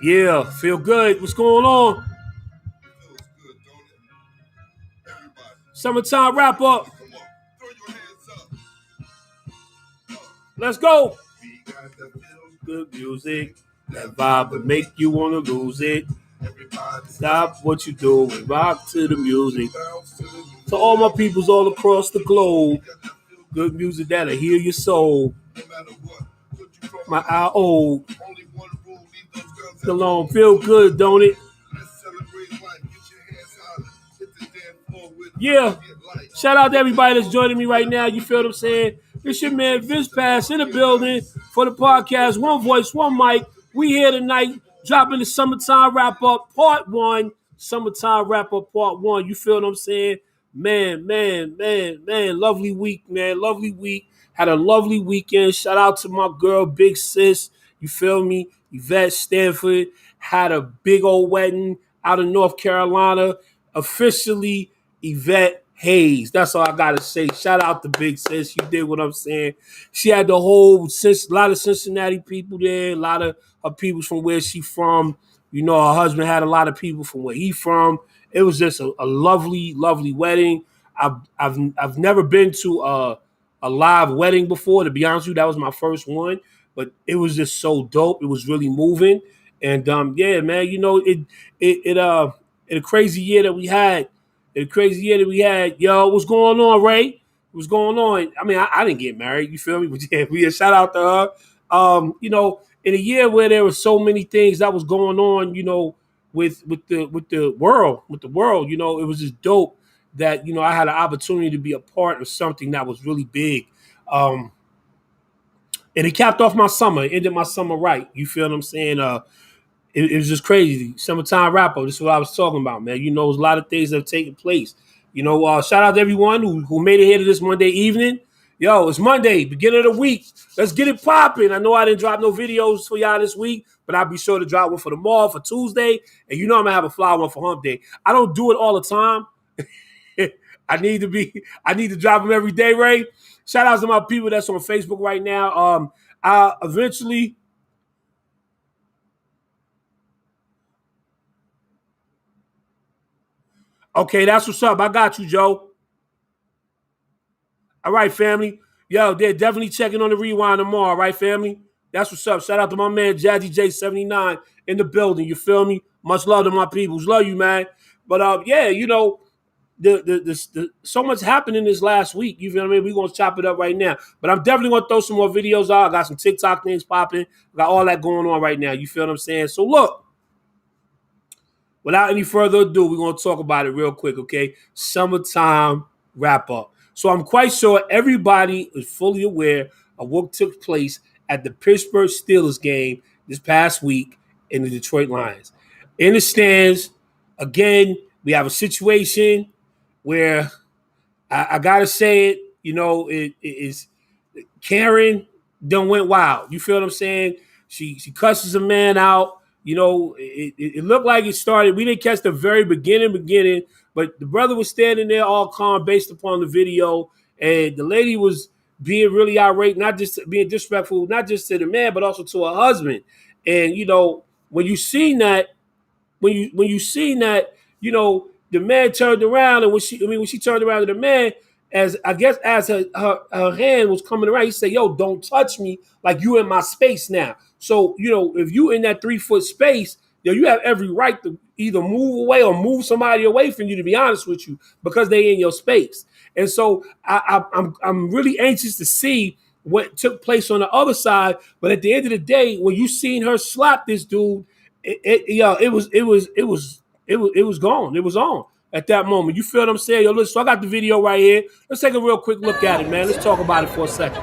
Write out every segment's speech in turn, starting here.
Yeah, feel good. What's going on? Summertime wrap up. Let's go. Good music. That vibe will make you want to lose it. Stop what you do and rock to the music. To all my peoples all across the globe, good music that'll heal your soul. My eye old. Alone feel good, don't it? Yeah. Shout out to everybody that's joining me right now. You feel what I'm saying? It's your man Vince Pass in the building for the podcast. One voice, one mic. We here tonight dropping the summertime wrap up part 1. Summertime wrap up part 1. You feel what I'm saying? Man. Lovely week, man. Lovely week. Had a lovely weekend. Shout out to my girl, Big Sis. You feel me? Yvette Stanford had a big old wedding out of North Carolina. Officially Yvette Hayes. That's all I gotta say. Shout out to Big Sis. You did what I'm saying. She had the whole, a lot of Cincinnati people there, a lot of her people from where she from. You know, her husband had a lot of people from where he from. It was just a lovely, lovely wedding. I've never been to a live wedding before. To be honest with you, that was my first one. But it was just so dope. It was really moving. And yeah, man, you know, in a crazy year that we had. Yo, what's going on, Ray? What's going on? I mean, I didn't get married, you feel me? But yeah, we shout out to her. You know, in a year where there were so many things that was going on, you know, with the world, you know, it was just dope that, you know, I had an opportunity to be a part of something that was really big. And it capped off my summer, ended my summer right. You feel what I'm saying? It was just crazy. Summertime wrap up. This is what I was talking about, man. You know, there's a lot of things that have taken place. You know, shout out to everyone who made it here to this Monday evening. Yo, it's Monday, beginning of the week. Let's get it popping. I know I didn't drop no videos for y'all this week, but I'll be sure to drop one for tomorrow, for Tuesday. And you know I'm going to have a fly one for Hump Day. I don't do it all the time. I need to drop them every day, Ray. Shout out to my people that's on Facebook right now. I'll eventually... Okay, that's what's up. I got you, Joe. All right, family. Yo, they're definitely checking on the rewind tomorrow, right, family? That's what's up. Shout out to my man, Jazzy J79 in the building. You feel me? Much love to my peoples. Love you, man. But yeah, you know, the so much happened in this last week. You feel what I mean? We're going to chop it up right now. But I'm definitely going to throw some more videos out. I got some TikTok things popping. I got all that going on right now. You feel what I'm saying? So look. Without any further ado, we're going to talk about it real quick, okay? Summertime wrap up. So I'm quite sure everybody is fully aware of what took place at the Pittsburgh Steelers game this past week in the Detroit Lions. In the stands, again, we have a situation where I got to say it, you know, it is Karen done went wild. You feel what I'm saying? She cusses a man out. You know, it looked like it started. We didn't catch the very beginning, but the brother was standing there all calm based upon the video. And the lady was being really irate, not just being disrespectful, not just to the man, but also to her husband. And, you know, when you seen that, you know, the man turned around and when she turned around to the man, as her hand was coming around, he said, yo, don't touch me, like you in my space now. So, you know, if you in that 3-foot space, you have every right to either move away or move somebody away from you, to be honest with you, because they in your space. And so I'm really anxious to see what took place on the other side. But at the end of the day, when you seen her slap this dude, it was gone. It was on at that moment. You feel what I'm saying? Yo, listen, so I got the video right here. Let's take a real quick look at it, man. Let's talk about it for a second.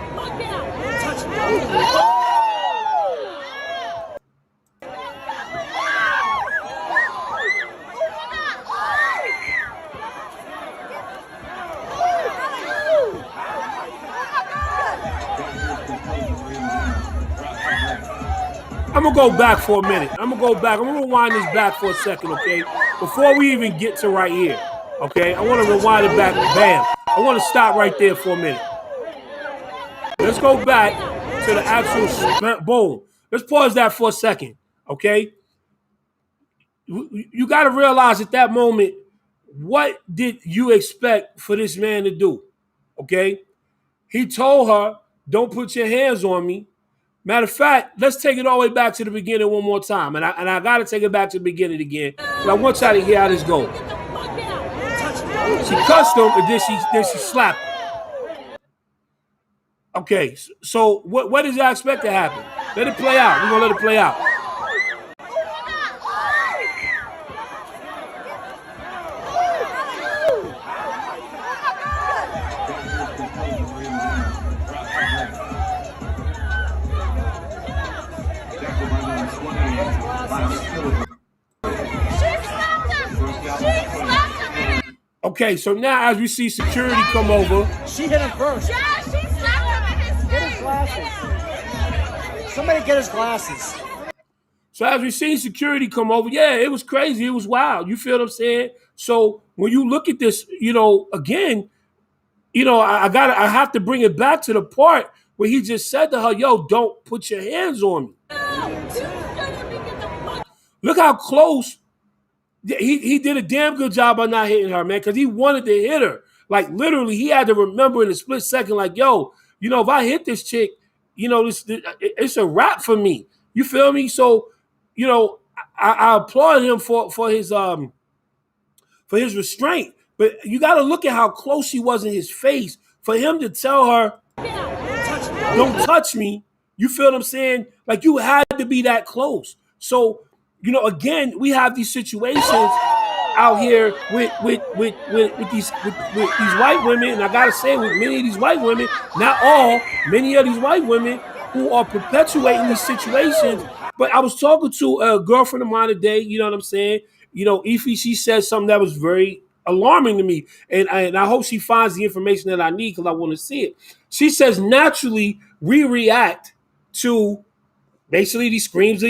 I'm going to go back for a minute. I'm going to rewind this back for a second, okay? Before we even get to right here, okay? I want to rewind it back. Bam. I want to stop right there for a minute. Let's go back to the actual boom. Let's pause that for a second, okay? you got to realize at that moment, what did you expect for this man to do? Okay, he told her, "Don't put your hands on me." Matter of fact, let's take it all the way back to the beginning one more time, and I got to take it back to the beginning again. But I want y'all to hear how this goes. She cussed him, and then she slapped him. Okay, so what does y'all expect to happen? Let it play out. We're gonna let it play out. Okay, so now as we see security come over, she hit him first. Yeah, she slapped him in his face. Get his glasses. Somebody get his glasses. So as we see security come over, yeah, it was crazy. It was wild. You feel what I'm saying? So when you look at this, again, I have to bring it back to the part where he just said to her, "Yo, don't put your hands on me." Look how close. He did a damn good job on not hitting her, man, because he wanted to hit her. Like, literally, he had to remember in a split second, like, yo, if I hit this chick, it's a wrap for me. You feel me? So, I applaud him for his restraint. But you got to look at how close he was in his face for him to tell her, "Don't touch me." You feel what I'm saying? Like, you had to be that close. So, again, we have these situations out here with these white women, and I gotta say, with many of these white women, not all, many of these white women who are perpetuating these situations. But I was talking to a girlfriend of mine today. You know what I'm saying? Ify, she said something that was very alarming to me, and I hope she finds the information that I need because I want to see it. She says naturally we react to basically these screams of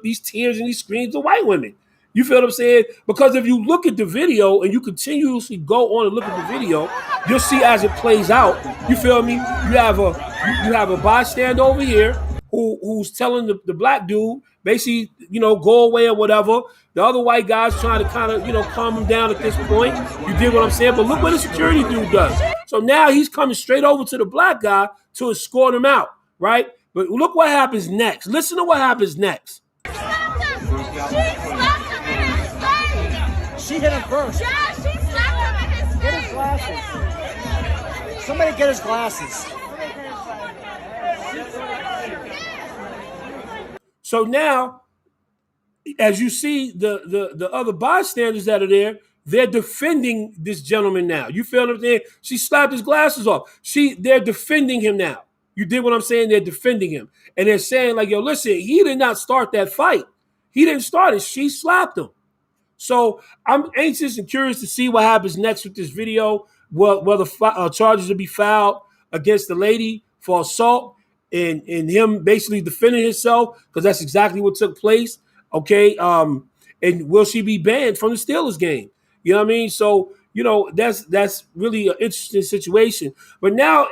these tears and these screams of white women. You feel what I'm saying? Because if you look at the video and you continuously go on and look at the video, you'll see as it plays out. You feel me? You have a bystander over here who's telling the black dude basically, go away or whatever. The other white guy's trying to kind of, calm him down at this point. You dig what I'm saying? But look what the security dude does. So now he's coming straight over to the black guy to escort him out, right? But look what happens next. Listen to what happens next. She hit him first. Yeah, she slapped him in his face. Get his glasses. Somebody get his glasses. So now, as you see the other bystanders that are there, they're defending this gentleman now. You feel what I'm saying? She slapped his glasses off. They're defending him now. You did what I'm saying? They're defending him. And they're saying, like, yo, listen, he did not start that fight. He didn't start it. She slapped him. So I'm anxious and curious to see what happens next with this video, whether charges will be filed against the lady for assault and him basically defending himself, because that's exactly what took place. Okay. And will she be banned from the Steelers game? You know what I mean? So, that's really an interesting situation. But now,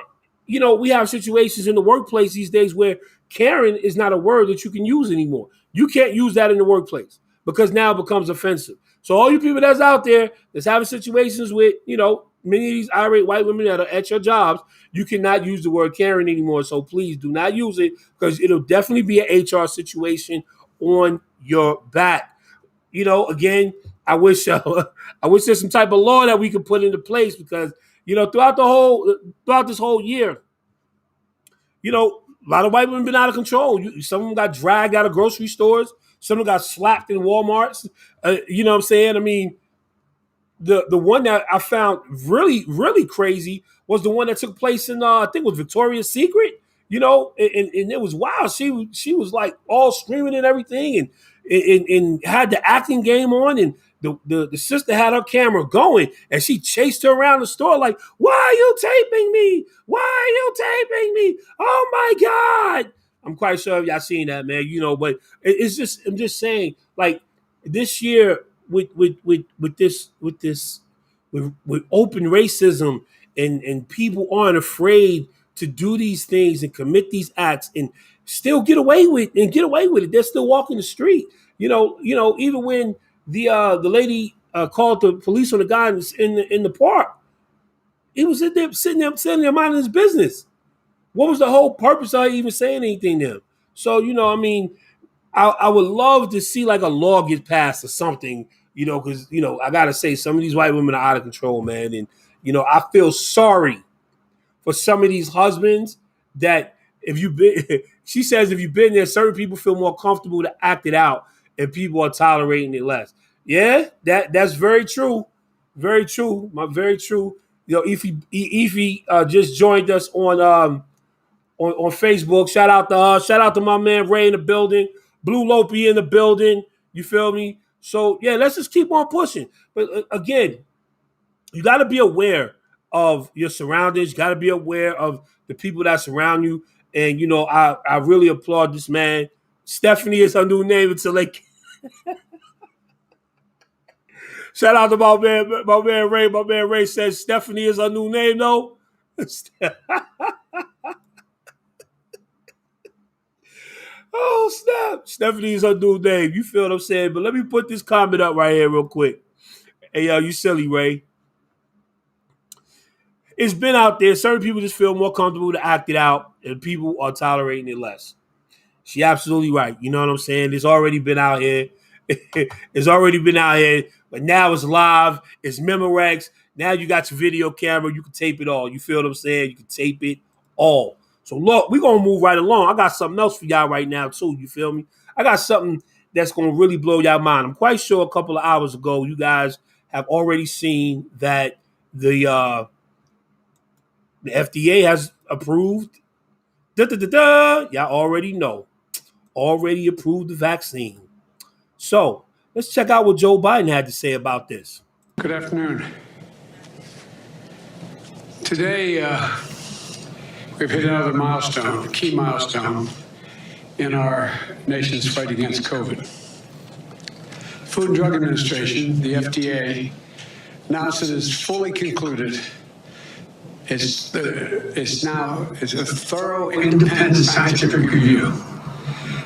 we have situations in the workplace these days where Karen is not a word that you can use anymore. You can't use that in the workplace because now it becomes offensive. So all you people that's out there that's having situations with, many of these irate white women that are at your jobs, you cannot use the word Karen anymore. So please do not use it, because it'll definitely be an HR situation on your back. Again, I wish there's some type of law that we could put into place, because throughout this whole year, a lot of white women been out of control. Some of them got dragged out of grocery stores. Some of them got slapped in Walmarts. You know what I'm saying? I mean, the one that I found really, really crazy was the one that took place in I think it was Victoria's Secret. And it was wild. She was like all screaming and everything, and had the acting game on, and the sister had her camera going, and she chased her around the store like, "Why are you taping me? Why are you taping me? Oh my God!" I'm quite sure y'all seen that, man. But it's just, I'm just saying, like, this year with open racism, and people aren't afraid to do these things and commit these acts and still get away with it. They're still walking the street. Even when the lady called the police on the guy in the park, he was sitting there minding his business. What was the whole purpose of even saying anything to him? So, I would love to see like a law get passed or something, because, I got to say, some of these white women are out of control, man. And, I feel sorry for some of these husbands that if you've been, she says, if you've been there, certain people feel more comfortable to act it out and people are tolerating it less. Yeah, that's very true. Very true. Very true. Ify just joined us on Facebook. Shout out to her. Shout out to my man Ray in the building. Blue Lopey in the building. You feel me? So yeah, let's just keep on pushing. But again, you got to be aware of your surroundings. You got to be aware of the people that surround you. And I really applaud this man. Stephanie is her new name until they. Shout out to my man Ray. My man Ray says Stephanie is her new name, though. Oh, snap. Stephanie is her new name. You feel what I'm saying? But let me put this comment up right here real quick. Hey, yo, you silly, Ray. It's been out there. Certain people just feel more comfortable to act it out, and people are tolerating it less. She absolutely right. You know what I'm saying? It's already been out here. It's already been out here, but now it's live. It's Memorex. Now you got your video camera. You can tape it all. You feel what I'm saying? You can tape it all. So look, we're going to move right along. I got something else for y'all right now too. You feel me? I got something that's going to really blow y'all mind. I'm quite sure a couple of hours ago, you guys have already seen that the FDA has approved. Y'all already know. Already approved the vaccine. So let's check out what Joe Biden had to say about this. Good afternoon. Today, we've hit another milestone, a key milestone in our nation's fight against COVID. Food and Drug Administration, the FDA, announced it is fully concluded. It's a thorough, independent scientific review.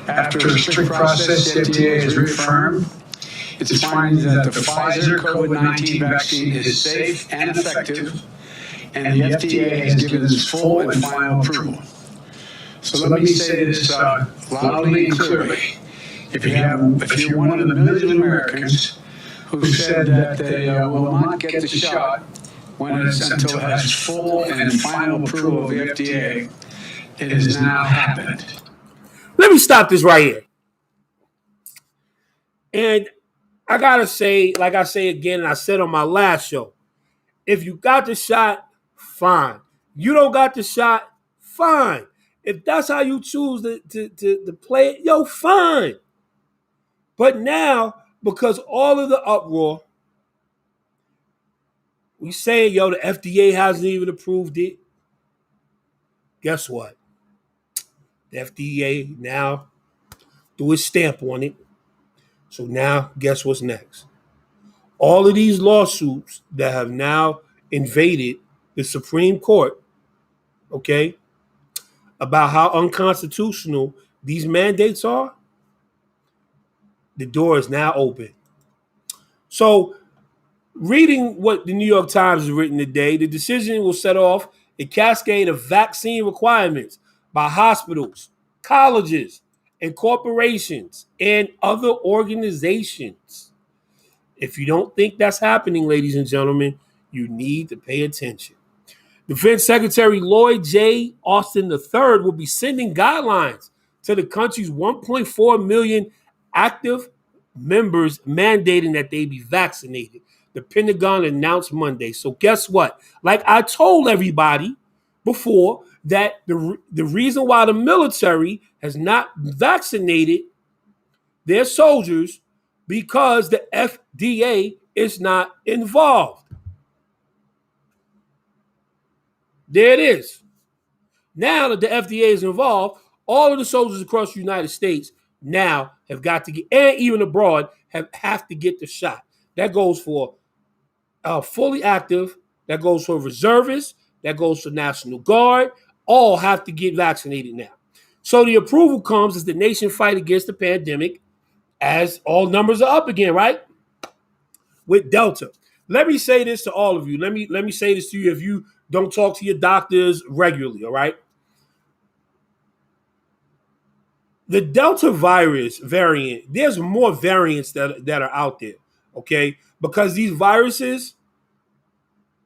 After a strict process, the FDA has reaffirmed its findings that the Pfizer COVID-19 vaccine is safe and effective, and the FDA has given its full and final approval. So let me say this loudly and clearly. If you're one of the millions of Americans who said that they will not get the shot until it has full and final approval of the FDA, it has now happened. Let me stop this right here. And I got to say, like I say again, and I said on my last show, if you got the shot, fine. You don't got the shot, fine. If that's how you choose to play it, yo, fine. But now, because all of the uproar, we say, yo, the FDA hasn't even approved it. Guess what? The FDA now threw its stamp on it. So now, guess what's next? All of these lawsuits that have now invaded the Supreme Court, okay, about how unconstitutional these mandates are, the door is now open. So, reading what the New York Times has written today, the decision will set off a cascade of vaccine requirements by hospitals, colleges, and corporations and other organizations. If you don't think that's happening, ladies and gentlemen, you need to pay attention. Defense Secretary Lloyd J. Austin III will be sending guidelines to the country's 1.4 million active members mandating that they be vaccinated. The Pentagon announced Monday. So guess what? Like I told everybody before, that the reason why the military has not vaccinated their soldiers because the FDA is not involved. There it is. Now that the FDA is involved, all of the soldiers across the United States now have got to get, and even abroad, have to get the shot. That goes for fully active, that goes for reservists, that goes for National Guard, all have to get vaccinated now. So the approval comes as the nation fight against the pandemic, as all numbers are up again, right? With Delta. Let me say this to all of you. Let me say this to you if you don't talk to your doctors regularly, all right? The Delta virus variant, there's more variants that are out there, okay? Because these viruses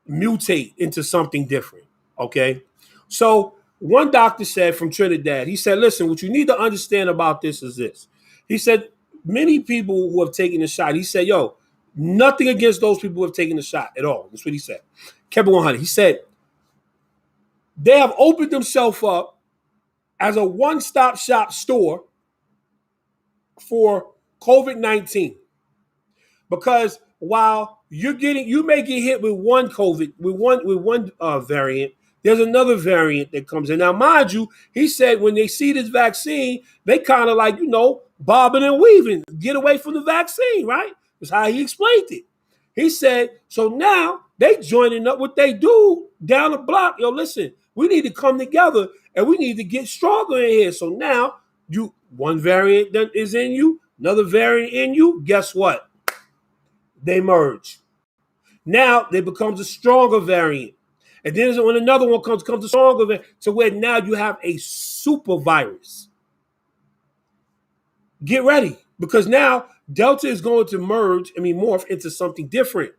mutate into something different, okay? So one doctor said from Trinidad, he said, listen, what you need to understand about this is this. He said, many people who have taken the shot, he said, yo, nothing against those people who have taken the shot at all. That's what he said. Kept it 100. He said, they have opened themselves up as a one-stop shop store for COVID-19. Because while you may get hit with one COVID, with one variant, there's another variant that comes in. Now, mind you, he said when they see this vaccine, they kind of like, bobbing and weaving, get away from the vaccine, right? That's how he explained it. He said, so now they joining up what they do down the block. Yo, listen, we need to come together and we need to get stronger in here. So now one variant that is in you, another variant in you, guess what? They merge. Now there becomes a stronger variant. And then when another one comes a stronger variant, to where now you have a super virus. Get ready, because now Delta is going to morph into something different.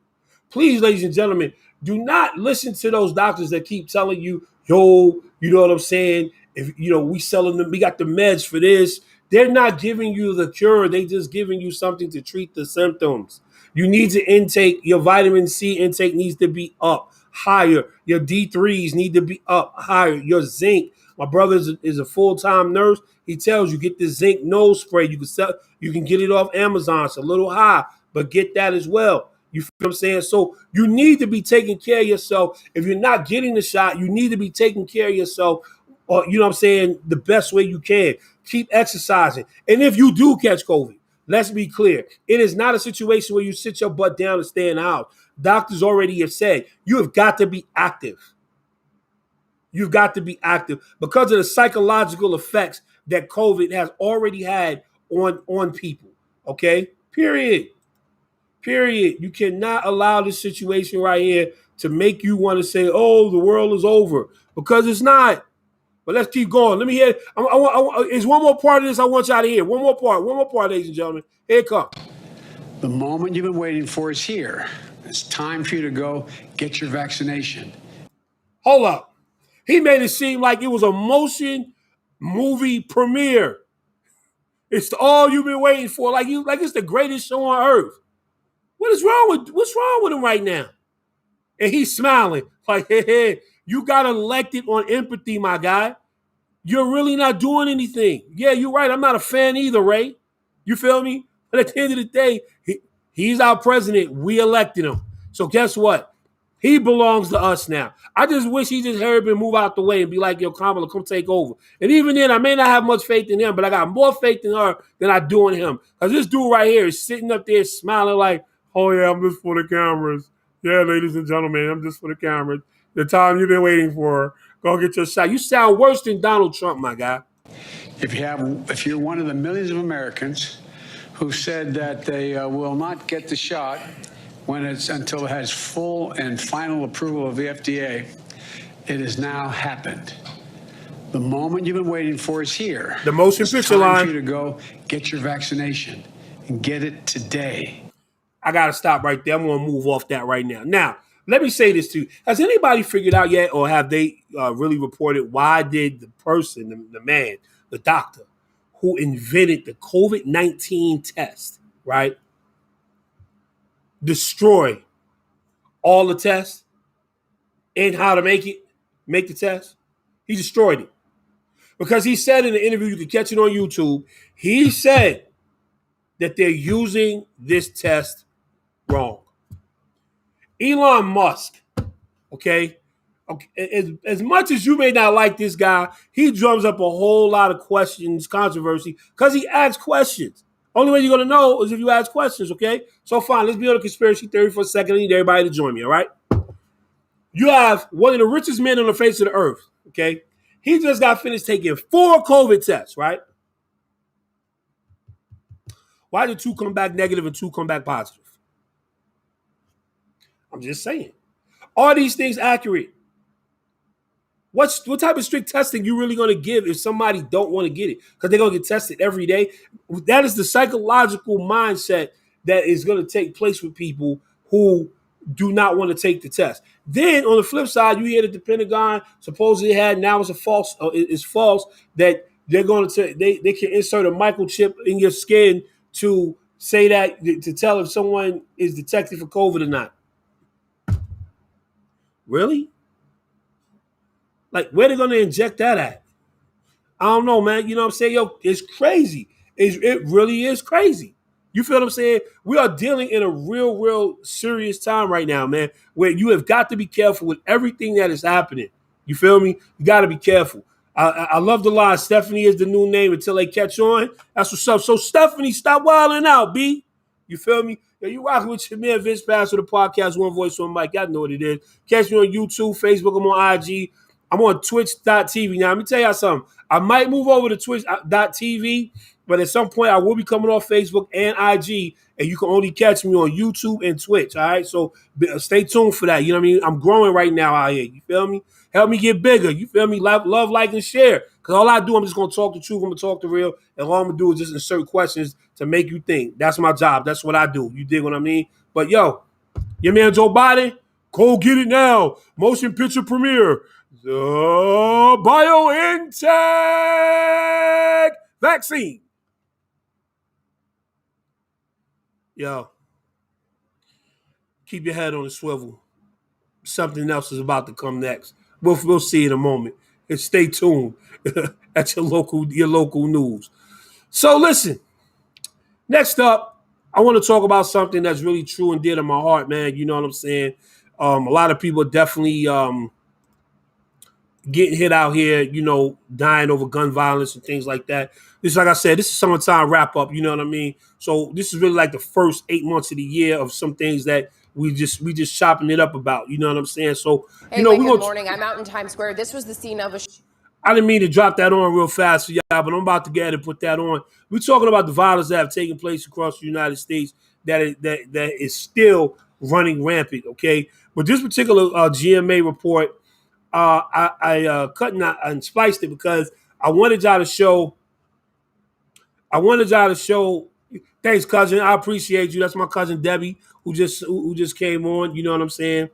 Please, ladies and gentlemen, do not listen to those doctors that keep telling you, yo, you know what I'm saying? If we selling them, we got the meds for this. They're not giving you the cure. They just giving you something to treat the symptoms. You need to intake, your vitamin C intake needs to be up higher. Your D3s need to be up higher. Your zinc. My brother is a full-time nurse. He tells you get the zinc nose spray. You can get it off Amazon. It's a little high, but get that as well. You feel what I'm saying? So you need to be taking care of yourself. If you're not getting the shot, you need to be taking care of yourself, or you know what I'm saying, the best way you can. Keep exercising. And if you do catch COVID, let's be clear. It is not a situation where you sit your butt down and stay in the house. Doctors already have said you have got to be active. You've got to be active because of the psychological effects that COVID has already had on people. Okay? Period. You cannot allow this situation right here to make you want to say, oh, the world is over, because it's not. But let's keep going. Let me hear. There's one more part of this I want y'all to hear. One more part, ladies and gentlemen. Here it comes. The moment you've been waiting for is here. It's time for you to go get your vaccination. Hold up. He made it seem like it was a motion movie premiere. It's all you've been waiting for, like it's the greatest show on earth. What's wrong with him right now? And he's smiling like, hey, you got elected on empathy, my guy. You're really not doing anything. Yeah, you're right. I'm not a fan either, Ray. You feel me? But at the end of the day, he's our president. We elected him. So guess what? He belongs to us now. I just wish he just hurried and move out the way and be like, yo, Kamala, come take over. And even then, I may not have much faith in him, but I got more faith in her than I do in him. Because this dude right here is sitting up there smiling like, oh, yeah, I'm just for the cameras. Yeah, ladies and gentlemen, I'm just for the cameras. The time you've been waiting for. Go get your shot. You sound worse than Donald Trump, my guy. If you're one of the millions of Americans who said that they will not get the shot until it has full and final approval of the FDA, it has now happened. The moment you've been waiting for is here. The motion picture line. It's time for you to go get your vaccination and get it today. I got to stop right there. I'm going to move off that right now. Now, let me say this to you. Has anybody figured out yet, or have they really reported, why did the person, the man, the doctor who invented the COVID-19 test, right, destroy all the tests and how to make the test? He destroyed it. Because he said in the interview, you can catch it on YouTube, he said that they're using this test wrong. Elon Musk, okay, as much as you may not like this guy, he drums up a whole lot of questions, controversy, because he asks questions. Only way you're going to know is if you ask questions, okay? So fine, let's be on a conspiracy theory for a second. I need everybody to join me, all right? You have one of the richest men on the face of the earth, okay? He just got finished taking 4 COVID tests, right? Why did 2 come back negative and 2 come back positive? I'm just saying. Are these things accurate? What type of strict testing you really going to give if somebody don't want to get it? Because they're going to get tested every day. That is the psychological mindset that is going to take place with people who do not want to take the test. Then on the flip side, you hear that the Pentagon supposedly had, now it's false that they're going to they can insert a microchip in your skin to say that, to tell if someone is detected for COVID or not. Really? Like, where they going to inject that at? I don't know, man. You know what I'm saying? Yo, it's crazy. It really is crazy. You feel what I'm saying? We are dealing in a real serious time right now, man, where you have got to be careful with everything that is happening. You feel me? You got to be careful. I love the line, Stephanie is the new name until they catch on. That's what's up. So, Stephanie, stop wilding out, B. You feel me? Yo, you rocking with your man, Vince Pass, with the podcast, One Voice, One Mic. I know what it is. Catch me on YouTube, Facebook. I'm on IG. I'm on twitch.tv. Now, let me tell y'all something. I might move over to twitch.tv, but at some point I will be coming off Facebook and IG, and you can only catch me on YouTube and Twitch, all right? So stay tuned for that. You know what I mean? I'm growing right now out here. You feel me? Help me get bigger. You feel me? Love, like, and share. Because all I do, I'm just going to talk the truth. I'm going to talk the real. And all I'm going to do is just insert questions to make you think. That's my job. That's what I do. You dig what I mean? But, yo, your man Joe Biden, go get it now. Motion picture premiere. The BioNTech vaccine. Yo, keep your head on the swivel. Something else is about to come next. We'll see in a moment. And stay tuned at your local news. So listen, next up, I want to talk about something that's really true and dear to my heart, man. You know what I'm saying? A lot of people are definitely getting hit out here, you know, dying over gun violence and things like that. This, like I said, this is summertime wrap up, you know what I mean? So this is really like the first 8 months of the year of some things that we just chopping it up about, you know what I'm saying? So, hey, you know, good morning. I'm out in Times Square. This was the scene of a I didn't mean to drop that on real fast for y'all, but I'm about to get ahead and put that on. We're talking about the violence that have taken place across the United States that is still running rampant, okay? But this particular GMA report, I cut and spliced it because I wanted y'all to show. Thanks, cousin. I appreciate you. That's my cousin Debbie who just came on. You know what I'm saying?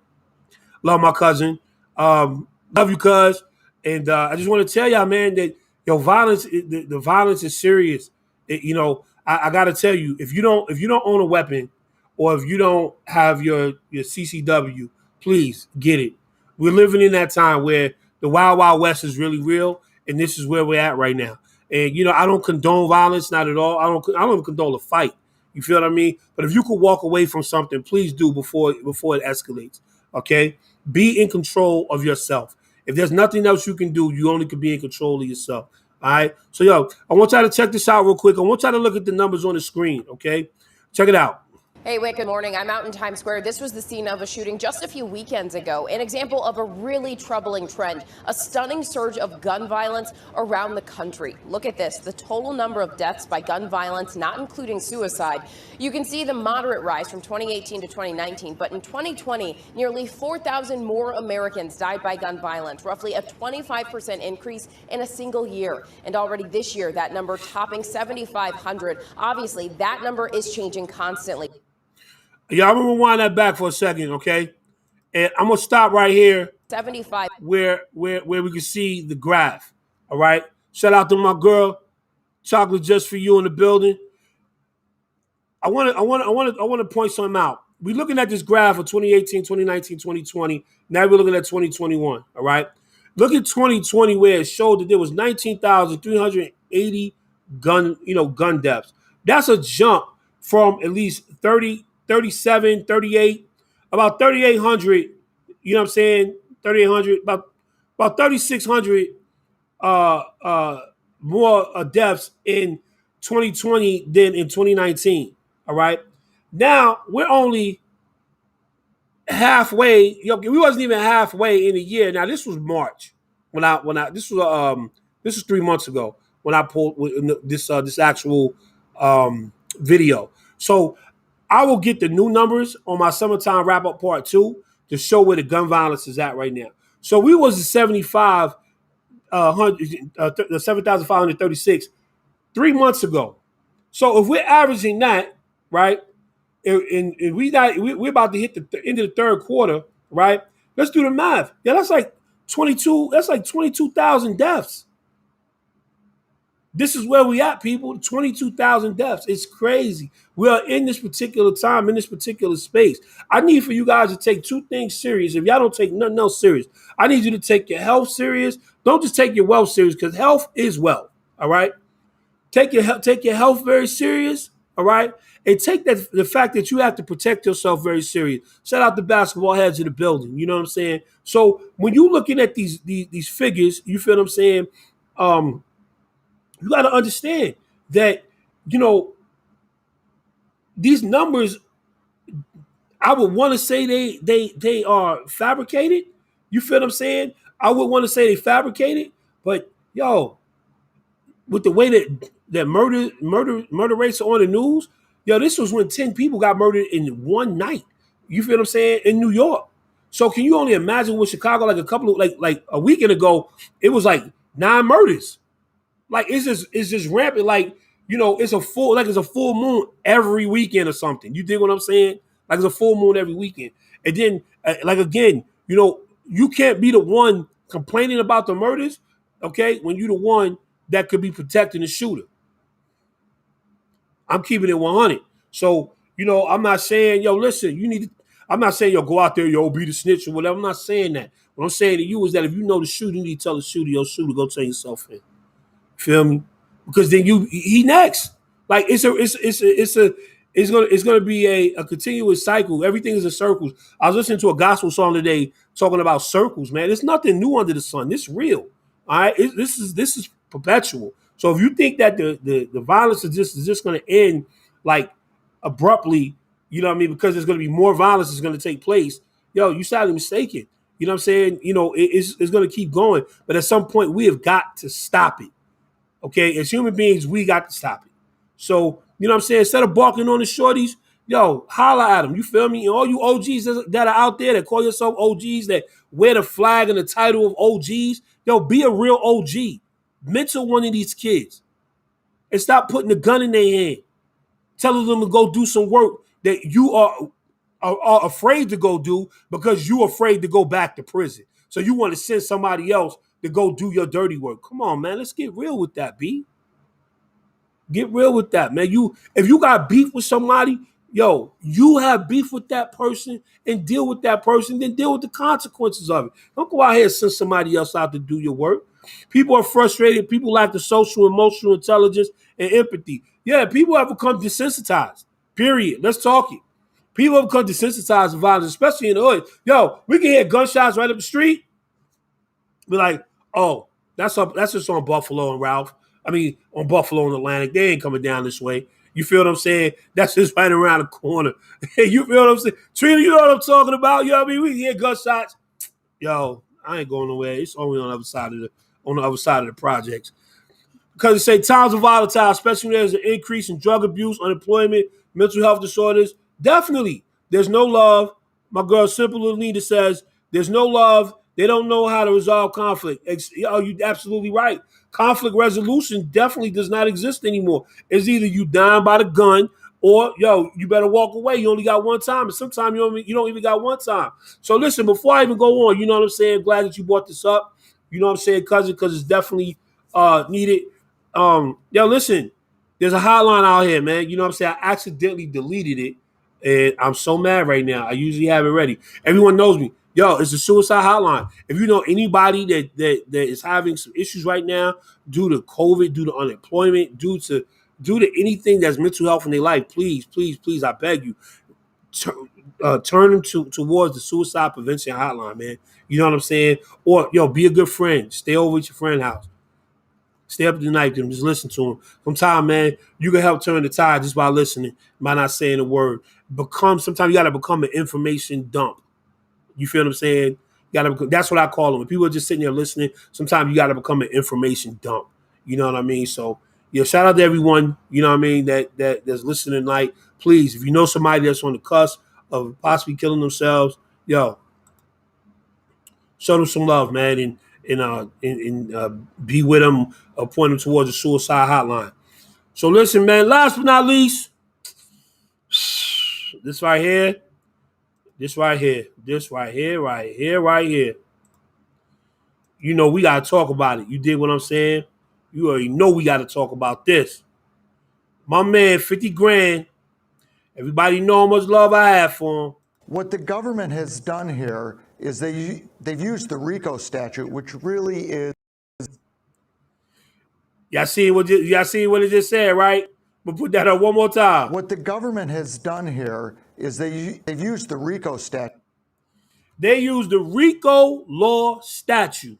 Love my cousin. Love you, cuz. And I just want to tell y'all, man, that violence. The violence is serious. I got to tell you, if you don't own a weapon, or if you don't have your CCW, please get it. We're living in that time where the Wild Wild West is really real, and this is where we're at right now. And I don't condone violence, not at all. I don't condone a fight. You feel what I mean? But if you could walk away from something, please do before it escalates. Okay? Be in control of yourself. If there's nothing else you can do, you only can be in control of yourself. All right? So, I want y'all to check this out real quick. I want y'all to look at the numbers on the screen. Okay? Check it out. Hey, good morning. I'm out in Times Square. This was the scene of a shooting just a few weekends ago. An example of a really troubling trend, a stunning surge of gun violence around the country. Look at this, the total number of deaths by gun violence, not including suicide. You can see the moderate rise from 2018 to 2019, but in 2020, nearly 4,000 more Americans died by gun violence, roughly a 25% increase in a single year. And already this year, that number topping 7,500. Obviously, that number is changing constantly. Yeah, I'm gonna rewind that back for a second, okay? And I'm gonna stop right here. 75. Where we can see the graph. All right. Shout out to my girl, Chocolate Just for You in the building. I want to point something out. We're looking at this graph of 2018, 2019, 2020. Now we're looking at 2021. All right. Look at 2020 where it showed that there was 19,380 gun deaths. That's a jump from at least 30. 37, 38, about 3,800, you know what I'm saying? 3,800, about 3,600 more deaths in 2020 than in 2019, all right? Now, we're only halfway, we wasn't even halfway in a year. Now, this was March, this was 3 months ago when I pulled this actual video. So I will get the new numbers on my summertime wrap up part 2 to show where the gun violence is at right now. So we was at 7,536 3 months ago. So if we're averaging that, right, and we're about to hit the end of the third quarter, right? Let's do the math. Yeah, that's like 22. That's like 22,000 deaths. This is where we at, people. 22,000 deaths. It's crazy. We are in this particular time, in this particular space. I need for you guys to take 2 things serious. If y'all don't take nothing else serious, I need you to take your health serious. Don't just take your wealth serious, because health is wealth. All right. Take your health very serious. All right. And take the fact that you have to protect yourself very serious. Shout out the basketball heads in the building. You know what I'm saying? So when you're looking at these figures, you feel what I'm saying? You got to understand that, these numbers, I would want to say they are fabricated. You feel what I'm saying? I would want to say they fabricated, but with the way that murder rates are on the news, this was when 10 people got murdered in one night. You feel what I'm saying? In New York. So can you only imagine with Chicago, like like a weekend ago, it was like 9 murders. Like it's just rampant. Like, it's a full moon every weekend or something. You dig what I'm saying? Like it's a full moon every weekend. And then like again, you can't be the one complaining about the murders, okay, when you're the one that could be protecting the shooter. I'm keeping it 100. So, I'm not saying, listen, I'm not saying, go out there, be the snitch or whatever. I'm not saying that. What I'm saying to you is that if you know the shooter, you need to tell the shooter, shooter, go turn yourself in. Feel me? Because then he next. Like it's gonna be a continuous cycle. Everything is in circles. I was listening to a gospel song today talking about circles, man. There's nothing new under the sun. This is real. All right. This is perpetual. So if you think that the violence is just gonna end like abruptly, you know what I mean, because there's gonna be more violence is gonna take place, you sadly mistaken. You know what I'm saying? It's gonna keep going. But at some point we have got to stop it. Okay, as human beings, we got to stop it. So, you know what I'm saying? Instead of barking on the shorties, holla at them. You feel me? And all you OGs that are out there that call yourself OGs, that wear the flag and the title of OGs, be a real OG. Mentor one of these kids and stop putting the gun in their hand. Telling them to go do some work that you are afraid to go do because you're afraid to go back to prison. So you want to send somebody else to go do your dirty work. Come on, man. Let's get real with that, B. Get real with that, man. If you got beef with somebody, you have beef with that person and deal with that person, then deal with the consequences of it. Don't go out here and send somebody else out to do your work. People are frustrated. People lack the social, emotional intelligence and empathy. Yeah, people have become desensitized. Period. Let's talk it. People have become desensitized to violence, especially in the hood. We can hear gunshots right up the street. Be like, oh, that's just on Buffalo and Ralph. I mean, on Buffalo and Atlantic. They ain't coming down this way. You feel what I'm saying? That's just right around the corner. You feel what I'm saying? Trina, you know what I'm talking about? You know what I mean? We hear gunshots. I ain't going nowhere. It's only on the other side of the projects. Because it say times are volatile, especially when there's an increase in drug abuse, unemployment, mental health disorders. Definitely. There's no love. My girl Simple Anita says, there's no love. They don't know how to resolve conflict. You're absolutely right. Conflict resolution definitely does not exist anymore. It's either you dying by the gun or, you better walk away. You only got one time. And sometimes you don't even got one time. So listen, before I even go on, you know what I'm saying? Glad that you brought this up. You know what I'm saying, cousin? Because it's definitely needed. Listen, there's a hotline out here, man. You know what I'm saying? I accidentally deleted it. And I'm so mad right now. I usually have it ready. Everyone knows me. It's a suicide hotline. If you know anybody that is having some issues right now due to COVID, due to unemployment, due to anything that's mental health in their life, please, I beg you, turn them towards the suicide prevention hotline, man. You know what I'm saying? Or be a good friend. Stay over at your friend's house. Stay up at the night with them. Just listen to them. From time, man, you can help turn the tide just by listening, by not saying a word. Sometimes you got to become an information dump. You feel what I'm saying? That's what I call them. When people are just sitting there listening, sometimes you got to become an information dump. You know what I mean? So yeah, shout out to everyone. You know what I mean that's listening tonight. Please, if you know somebody that's on the cusp of possibly killing themselves, yo, show them some love, man, and be with them, point them towards the suicide hotline. So listen, man. Last but not least, this right here, this right here, this right here, right here, right here. You know we gotta talk about it. You dig what I'm saying? You already know we gotta talk about this. My man, 50 grand. Everybody know how much love I have for him. What the government has done here is they've used the RICO statute, which really is. Y'all see what it just said, right? But put that up one more time. What the government has done here is they've used the RICO statute. They used the RICO law statute.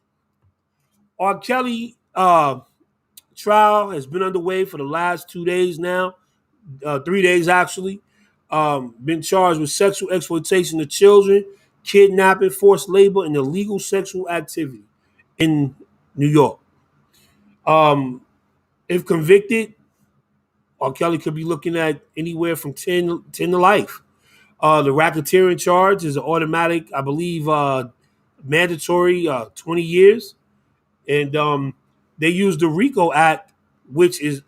R. Kelly trial has been underway for the last 2 days now, 3 days actually. Been charged with sexual exploitation of children, kidnapping, forced labor, and illegal sexual activity in New York. If convicted, R. Kelly could be looking at anywhere from 10 to life. The racketeering charge is an automatic, I believe, mandatory 20 years. And they use the RICO Act, which is,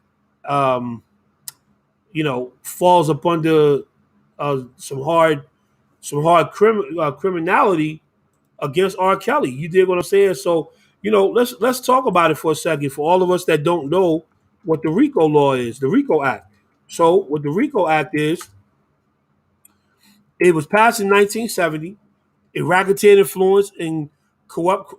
falls up under some hard criminality against R. Kelly. You dig what I'm saying? So, let's talk about it for a second for all of us that don't know what the RICO law is, the RICO Act. So, what the RICO Act is, it was passed in 1970. It racketeering influence and corrupt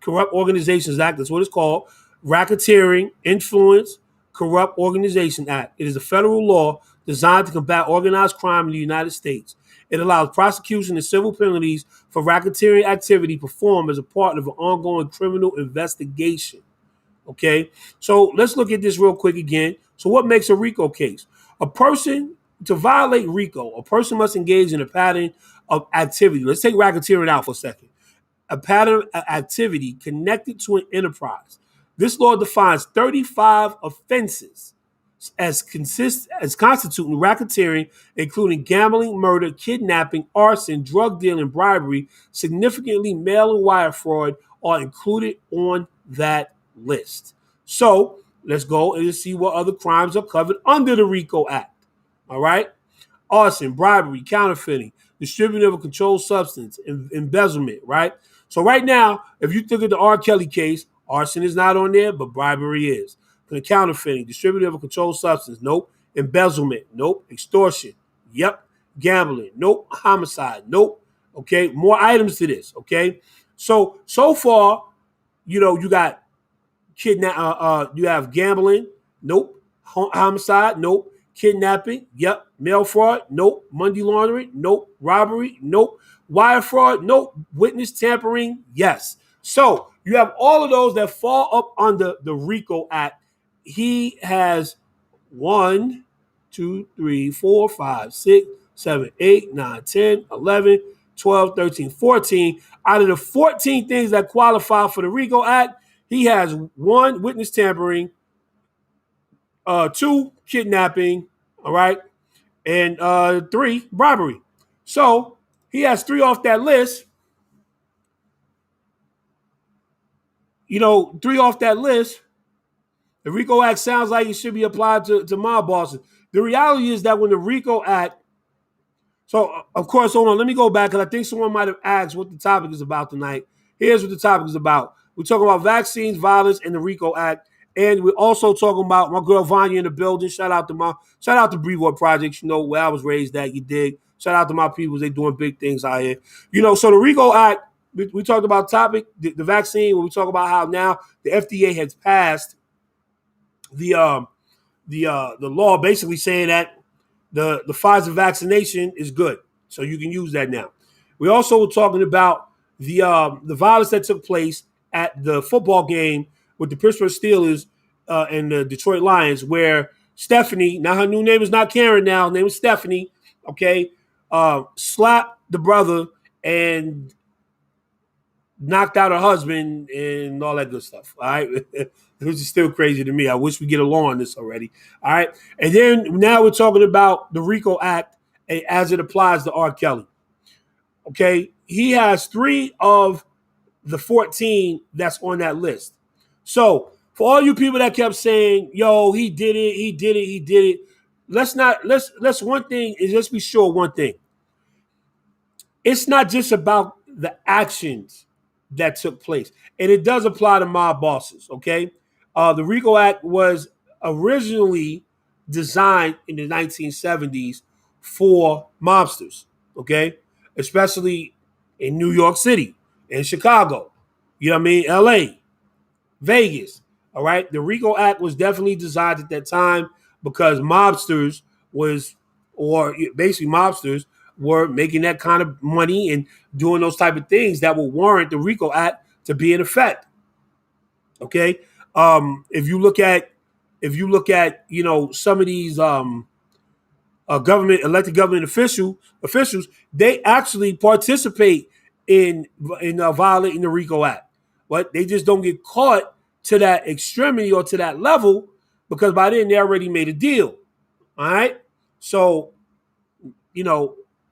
organizations act. That's what it's called. Racketeering Influence Corrupt Organization Act. It is a federal law designed to combat organized crime in the United States. It allows prosecution and civil penalties for racketeering activity performed as a part of an ongoing criminal investigation. Okay, so let's look at this real quick again. So what makes a RICO case? To violate RICO, a person must engage in a pattern of activity. Let's take racketeering out for a second. A pattern of activity connected to an enterprise. This law defines 35 offenses as constituting racketeering, including gambling, murder, kidnapping, arson, drug dealing, bribery, significantly mail and wire fraud are included on that list. So let's go and see what other crimes are covered under the RICO Act. All right? Arson, bribery, counterfeiting, distributing of a controlled substance, embezzlement, right? So right now, if you look at the R. Kelly case, arson is not on there, but bribery is. Counterfeiting, distributing of a controlled substance, nope. Embezzlement, nope. Extortion, yep. Gambling, nope. Homicide, nope. Okay, more items to this, okay? So far, you got you have gambling, nope. Homicide, nope. Kidnapping, yep. Mail fraud, nope. Money laundering, nope. Robbery, nope. Wire fraud, nope. Witness tampering, yes. So you have all of those that fall up under the RICO Act. He has 1, 2, 3, 4, 5, 6, 7, 8, 9, 10, 11, 12, 13, 14. Out of the 14 things that qualify for the RICO Act, he has 1, witness tampering, 2, kidnapping, all right, and 3, bribery. So he has 3 off that list. 3 off that list. The RICO Act sounds like it should be applied to mob bosses. The reality is that when the RICO Act, so of course, hold on, let me go back because I think someone might have asked what the topic is about tonight. Here's what the topic is about. We're talking about vaccines, violence, and the RICO Act. And we're also talking about my girl Vanya in the building. Shout out to Brevoort Projects, where I was raised at, you dig. Shout out to my people, they doing big things out here. So the RICO Act, we talked about topic, the vaccine, when we talk about how now the FDA has passed the law basically saying that the Pfizer vaccination is good, so you can use that now. We also were talking about the violence that took place at the football game with the Pittsburgh Steelers and the Detroit Lions, where Stephanie, now her new name is not Karen, now her name is Stephanie, okay, slapped the brother, and knocked out her husband and all that good stuff. All right. It was still crazy to me. I wish we get a law on this already. All right. And then now we're talking about the RICO Act as it applies to R. Kelly. Okay. He has 3 of the 14 that's on that list. So for all you people that kept saying, yo, he did it, he did it, he did it. Let's one thing is let's be sure one thing. It's not just about the actions that took place. And it does apply to mob bosses, okay? The RICO Act was originally designed in the 1970s for mobsters, okay? Especially in New York City, in Chicago, you know what I mean? LA, Vegas, all right? The RICO Act was definitely designed at that time because mobsters was, or basically mobsters were making that kind of money and doing those type of things that will warrant the RICO Act to be in effect. Okay, if you look at some of these elected government officials, they actually participate in violating the RICO Act, but they just don't get caught to that extremity or to that level because by then they already made a deal. All right, so a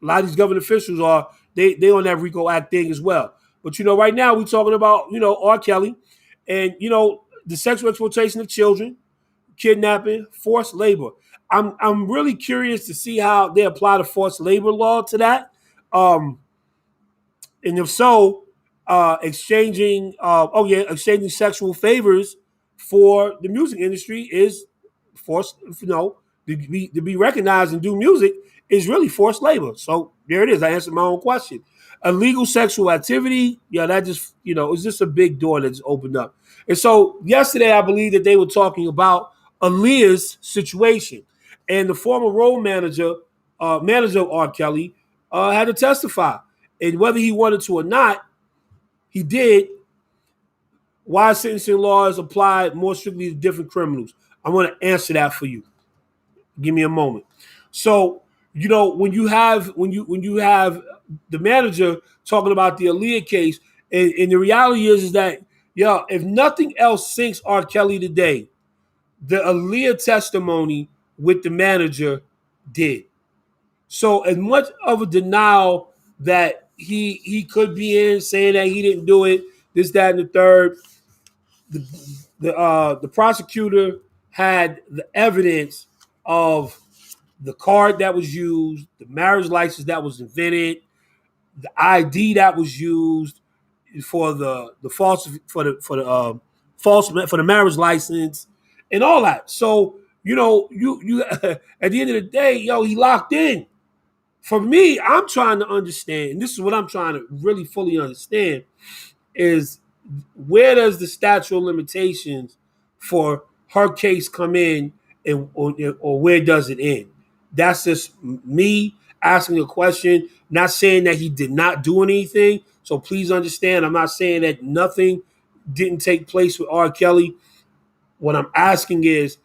lot of these government officials are they on that RICO Act thing as well. But right now we're talking about R. Kelly, and the sexual exploitation of children, kidnapping, forced labor. I'm really curious to see how they apply the forced labor law to that. And if so, exchanging sexual favors for the music industry is forced. To be recognized and do music is really forced labor. So there it is. I answered my own question. Illegal sexual activity, that just it's just a big door that's opened up. And so yesterday, I believe that they were talking about Aaliyah's situation, and the former role manager of R. Kelly, had to testify. And whether he wanted to or not, he did. Why sentencing laws apply more strictly to different criminals? I want to answer that for you. Give me a moment. So, when you have the manager talking about the Aaliyah case, and the reality is that, if nothing else sinks R. Kelly today, the Aaliyah testimony with the manager did. So as much of a denial that he could be in, saying that he didn't do it, this, that, and the third, the prosecutor had the evidence of the card that was used, the marriage license that was invented, the ID that was used for the false for the false for the marriage license, and all that. So you at the end of the day, he locked in. For me, I'm trying to understand, and this is what I'm trying to really fully understand, is where does the statute of limitations for her case come in, and or where does it end? That's just me asking a question, not saying that he did not do anything. So please understand, I'm not saying that nothing didn't take place with R. Kelly. What I'm asking is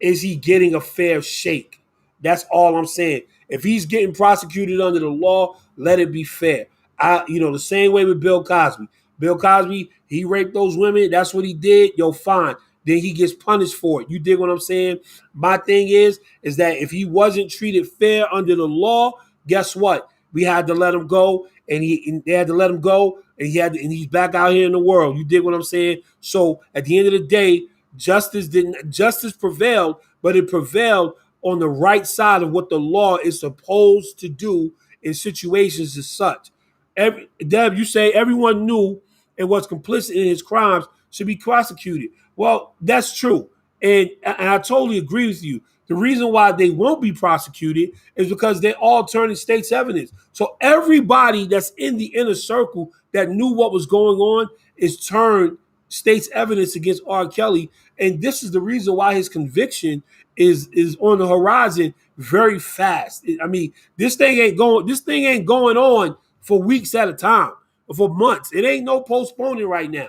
he getting a fair shake? That's all I'm saying. If he's getting prosecuted under the law, let it be fair. The same way with Bill Cosby. Bill Cosby, he raped those women. That's what he did. Fine. Then he gets punished for it. You dig what I'm saying? My thing is that if he wasn't treated fair under the law, guess what? We had to let him go, and they had to let him go, and he's back out here in the world. You dig what I'm saying? So at the end of the day, justice prevailed, but it prevailed on the right side of what the law is supposed to do in situations as such. Deb, you say everyone knew and was complicit in his crimes should be prosecuted. Well, that's true. And I totally agree with you. The reason why they won't be prosecuted is because they're all turning state's evidence. So everybody that's in the inner circle that knew what was going on is turned state's evidence against R. Kelly. And this is the reason why his conviction is on the horizon very fast. I mean, this thing ain't going on for weeks at a time, for months. It ain't no postponing right now.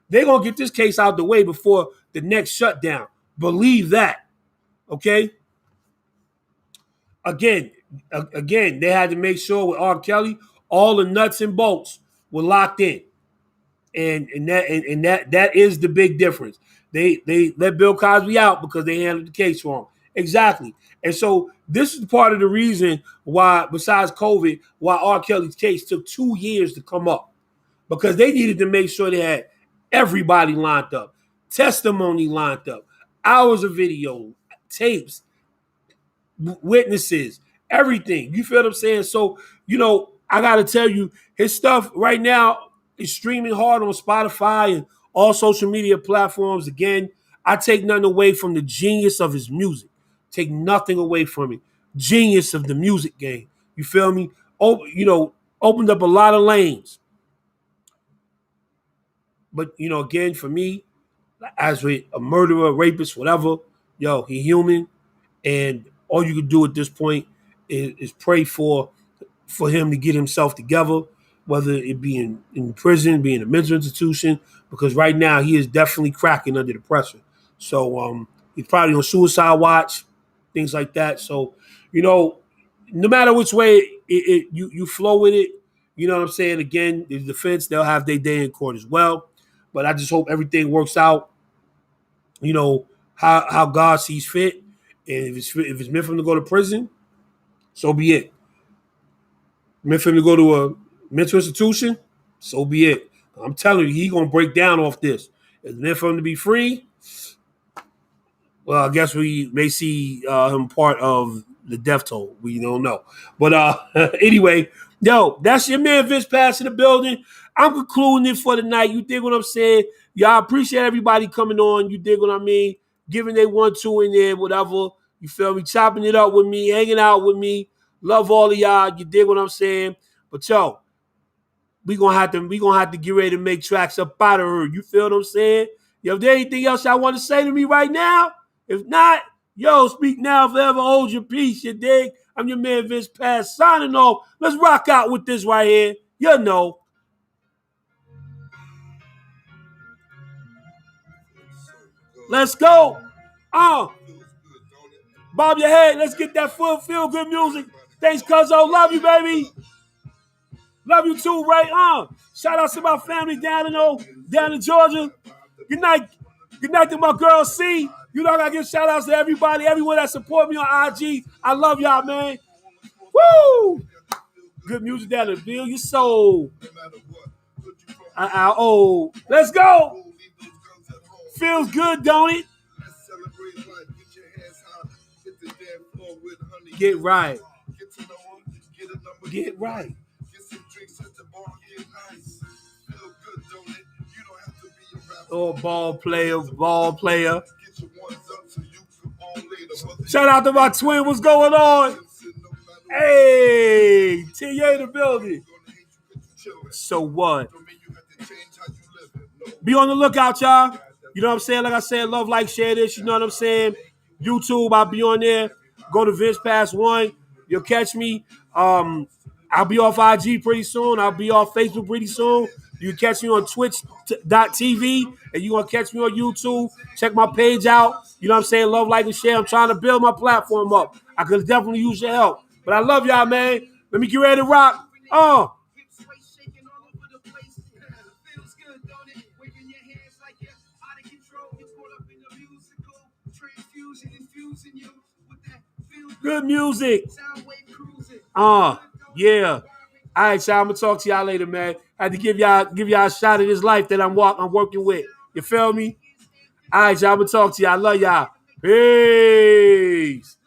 They're going to get this case out the way before the next shutdown. Believe that. Okay? Again, they had to make sure with R. Kelly, all the nuts and bolts were locked in. and that is the big difference. They let Bill Cosby out because they handled the case wrong. Exactly. And so this is part of the reason why, besides COVID, why R. Kelly's case took 2 years to come up, because they needed to make sure they had everybody lined up, testimony lined up, hours of video, tapes, witnesses, everything. You feel what I'm saying? So, I got to tell you, his stuff right now is streaming hard on Spotify and all social media platforms. Again, I take nothing away from the genius of his music. Take nothing away from it. Genius of the music game. You feel me? Opened up a lot of lanes. But, again, for me, as with a murderer, rapist, whatever, he human. And all you can do at this point is pray for him to get himself together, whether it be in prison, be in a mental institution, because right now he is definitely cracking under the pressure. So he's probably on suicide watch, things like that. So, no matter which way you flow with it, you know what I'm saying? Again, the defense, they'll have their day in court as well. But I just hope everything works out, how God sees fit. And if it's meant for him to go to prison, so be it. Meant for him to go to a mental institution, so be it. I'm telling you, he's going to break down off this. If it's meant for him to be free, well, I guess we may see him part of the death toll. We don't know. But anyway, that's your man Vince Pass in the building. I'm concluding it for the night. You dig what I'm saying? Y'all appreciate everybody coming on. You dig what I mean? Giving they 1-2 in there, whatever. You feel me? Chopping it up with me, hanging out with me. Love all of y'all. You dig what I'm saying? But we gonna have to get ready to make tracks up out of her. You feel what I'm saying? If there anything else y'all want to say to me right now? If not, speak now, forever hold your peace. You dig? I'm your man Vince Pass signing off. Let's rock out with this right here. Let's go. Bob your head. Let's get that feel good music. Thanks, Cuzzo. Love you, baby. Love you too, Ray. Shout out to my family down in Georgia. Good night. Good night to my girl C. I gotta give shout outs to everybody, everyone that support me on IG. I love y'all, man. Woo! Good music that'll build your soul. Let's go. Feels good, don't it? Get right. Get right. Oh, ball player. Shout out to my twin. What's going on? Hey, TA in the building. So what? Be on the lookout, y'all. You know what I'm saying? Like I said, love, like, share this. You know what I'm saying? YouTube, I'll be on there. Go to Vince Pass 1. You'll catch me. I'll be off IG pretty soon. I'll be off Facebook pretty soon. You can catch me on twitch.tv, and you're going to catch me on YouTube. Check my page out. You know what I'm saying? Love, like, and share. I'm trying to build my platform up. I could definitely use your help. But I love y'all, man. Let me get ready to rock. Good music. Yeah. All right, y'all. I'm gonna talk to y'all later, man. I had to give y'all a shot of this life that I'm working with. You feel me? All right, y'all. I'm gonna talk to y'all. I love y'all. Peace.